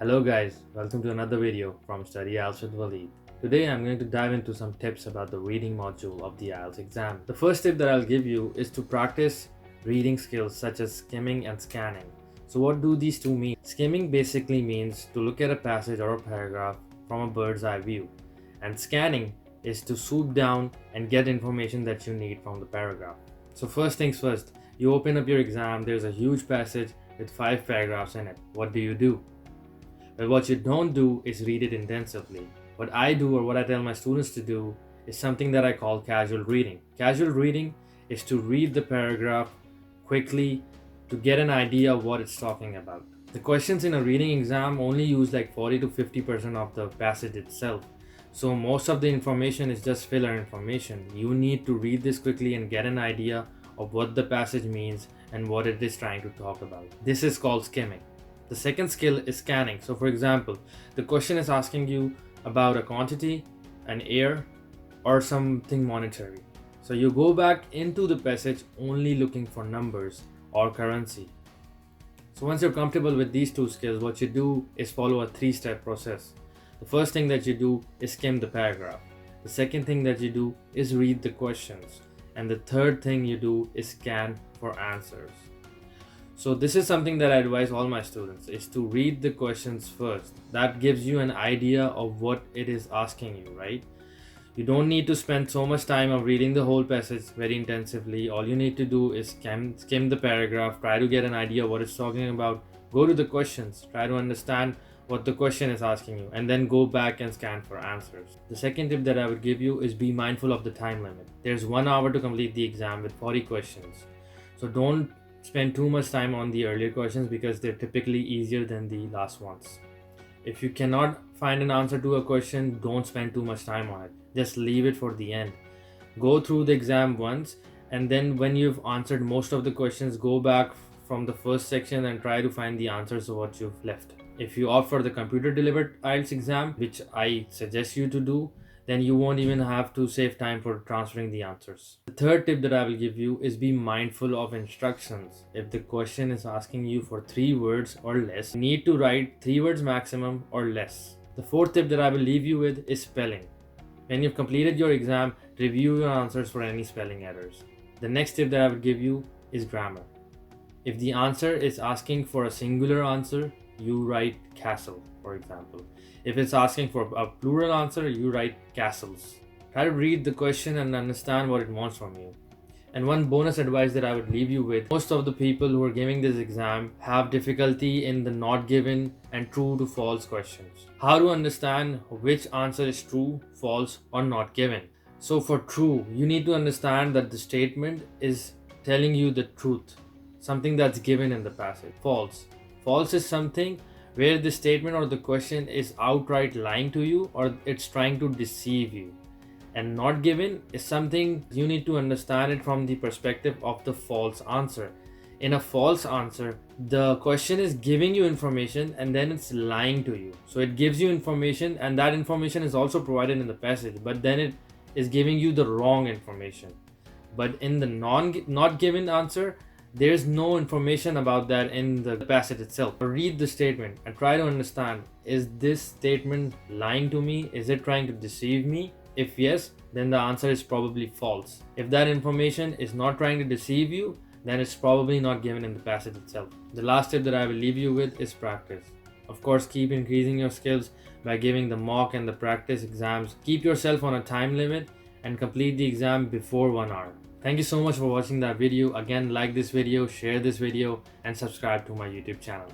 Hello guys, welcome to another video from Study IELTS with Waleed. Today I'm going to dive into some tips about the reading module of the IELTS exam. The first tip that I'll give you is to practice reading skills such as skimming and scanning. So what do these two mean? Skimming basically means to look at a passage or a paragraph from a bird's eye view, and scanning is to swoop down and get information that you need from the paragraph. So first things first, you open up your exam, there's a huge passage with 5 paragraphs in it. What do? Well, what you don't do is read it intensively. What I do, or what I tell my students to do, is something that I call casual reading. Casual reading is to read the paragraph quickly to get an idea of what it's talking about. The questions in a reading exam only use like 40 to 50% of the passage itself. So most of the information is just filler information. You need to read this quickly and get an idea of what the passage means and what it is trying to talk about. This is called skimming. The second skill is scanning. So for example, the question is asking you about a quantity, an year, or something monetary. So you go back into the passage only looking for numbers or currency. So once you're comfortable with these two skills, what you do is follow a 3-step process. The first thing that you do is skim the paragraph. The second thing that you do is read the questions. And the third thing you do is scan for answers. So this is something that I advise all my students, is to read the questions first. That gives you an idea of what it is asking you, right? You don't need to spend so much time of reading the whole passage very intensively. All you need to do is skim the paragraph, try to get an idea what it's talking about, go to the questions, try to understand what the question is asking you, and then go back and scan for answers. The second tip that I would give you is be mindful of the time limit. There's 1 hour to complete the exam with 40 questions. So don't spend too much time on the earlier questions because they're typically easier than the last ones. If you cannot find an answer to a question, don't spend too much time on it. Just leave it for the end. Go through the exam once, and then when you've answered most of the questions, go back from the first section and try to find the answers of what you've left. If you opt for the computer delivered IELTS exam, which I suggest you to do, then you won't even have to save time for transferring the answers. The third tip that I will give you is be mindful of instructions. If the question is asking you for 3 words or less, you need to write 3 words maximum or less. The fourth tip that I will leave you with is spelling. When you've completed your exam, review your answers for any spelling errors. The next tip that I will give you is grammar. If the answer is asking for a singular answer, you write castle, for example. If it's asking for a plural answer, you write castles. Try to read the question and understand what it wants from you. And one bonus advice that I would leave you with, most of the people who are giving this exam have difficulty in the not given and true to false questions. How to understand which answer is true, false, or not given. So for true, you need to understand that the statement is telling you the truth, something that's given in the passage. False is something where the statement or the question is outright lying to you or it's trying to deceive you. And not given is something you need to understand it from the perspective of the false answer. In a false answer, the question is giving you information and then it's lying to you. So it gives you information and that information is also provided in the passage, but then it is giving you the wrong information. But in the not given answer, there's no information about that in the passage itself. Read the statement and try to understand, is this statement lying to me? Is it trying to deceive me? If yes, then the answer is probably false. If that information is not trying to deceive you, then it's probably not given in the passage itself. The last tip that I will leave you with is practice. Of course, keep increasing your skills by giving the mock and the practice exams. Keep yourself on a time limit and complete the exam before 1 hour. Thank you so much for watching that video. Again, like this video, share this video, and subscribe to my YouTube channel.